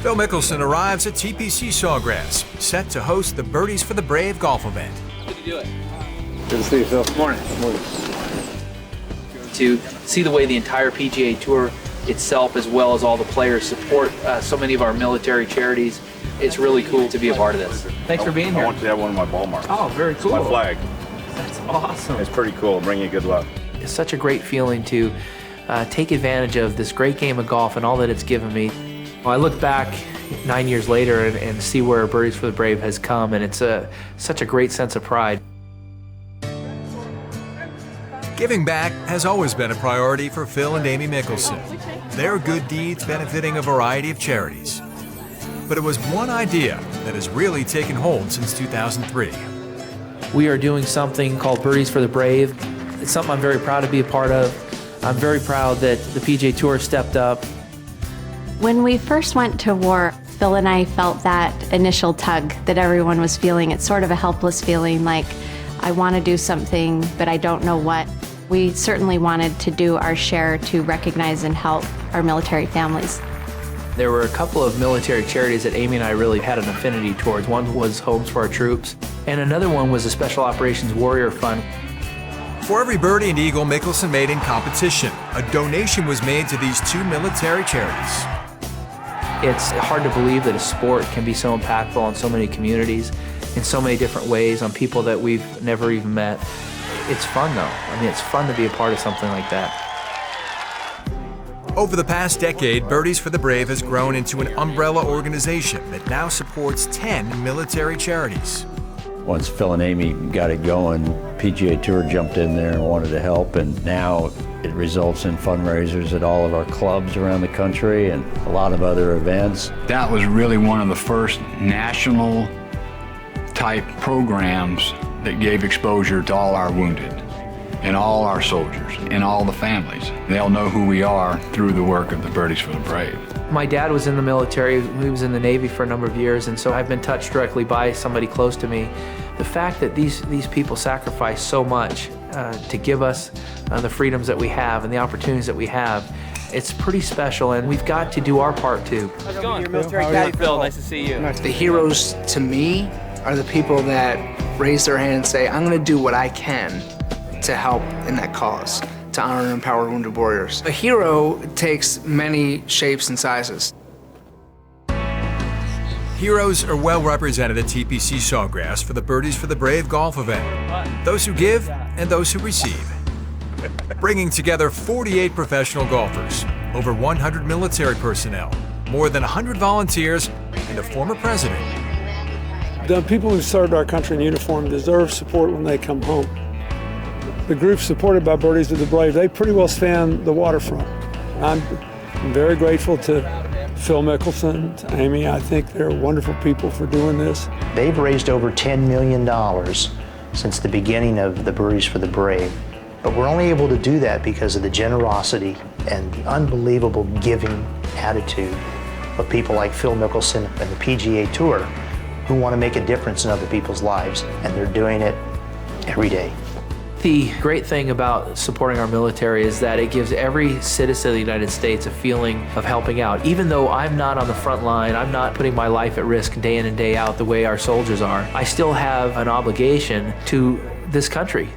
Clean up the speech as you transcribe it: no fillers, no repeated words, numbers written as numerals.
Phil Mickelson arrives at TPC Sawgrass, set to host the Birdies for the Brave golf event. Good to do it. Good to see you, Phil. Good morning. Good morning. To see the way the entire PGA Tour itself, as well as all the players, support so many of our military charities, it's really cool to be a part of this. Thanks for being here. I want you to have one of my ball marks. Oh, very cool. My flag. That's awesome. It's pretty cool. Bring you good luck. It's such a great feeling to take advantage of this great game of golf and all that it's given me. Well, I look back 9 years later and see where Birdies for the Brave has come, and it's such a great sense of pride. Giving back has always been a priority for Phil and Amy Mickelson. Their good deeds benefiting a variety of charities. But it was one idea that has really taken hold since 2003. We are doing something called Birdies for the Brave. It's something I'm very proud to be a part of. I'm very proud that the PGA Tour stepped up. When we first went to war, Phil and I felt that initial tug that everyone was feeling. It's sort of a helpless feeling, like I want to do something, but I don't know what. We certainly wanted to do our share to recognize and help our military families. There were a couple of military charities that Amy and I really had an affinity towards. One was Homes for Our Troops, and another one was the Special Operations Warrior Fund. For every birdie and eagle Mickelson made in competition, a donation was made to these two military charities. It's hard to believe that a sport can be so impactful on so many communities, in so many different ways, on people that we've never even met. It's fun though. I mean, it's fun to be a part of something like that. Over the past decade, Birdies for the Brave has grown into an umbrella organization that now supports 10 military charities. Once Phil and Amy got it going, PGA Tour jumped in there and wanted to help, and now it results in fundraisers at all of our clubs around the country and a lot of other events. That was really one of the first national type programs that gave exposure to all our wounded and all our soldiers and all the families. They'll know who we are through the work of the Birdies for the Brave. My dad was in the military. He was in the Navy for a number of years, and so I've been touched directly by somebody close to me. The fact that these people sacrifice so much to give us the freedoms that we have and the opportunities that we have, it's pretty special, and we've got to do our part too. How's it going? Your military daddy, Phil. Nice to see you. The heroes, to me, are the people that raise their hand and say, I'm going to do what I can to help in that cause, to honor and empower wounded warriors. A hero takes many shapes and sizes. Heroes are well represented at TPC Sawgrass for the Birdies for the Brave golf event. Those who give and those who receive. Bringing together 48 professional golfers, over 100 military personnel, more than 100 volunteers, and a former president. The people who served our country in uniform deserve support when they come home. The group supported by Birdies of the Brave, they pretty well span the waterfront. I'm very grateful to Phil Mickelson, to Amy. I think they're wonderful people for doing this. They've raised over $10 million since the beginning of the Birdies for the Brave. But we're only able to do that because of the generosity and the unbelievable giving attitude of people like Phil Mickelson and the PGA Tour, who want to make a difference in other people's lives, and they're doing it every day. The great thing about supporting our military is that it gives every citizen of the United States a feeling of helping out. Even though I'm not on the front line, I'm not putting my life at risk day in and day out the way our soldiers are, I still have an obligation to this country.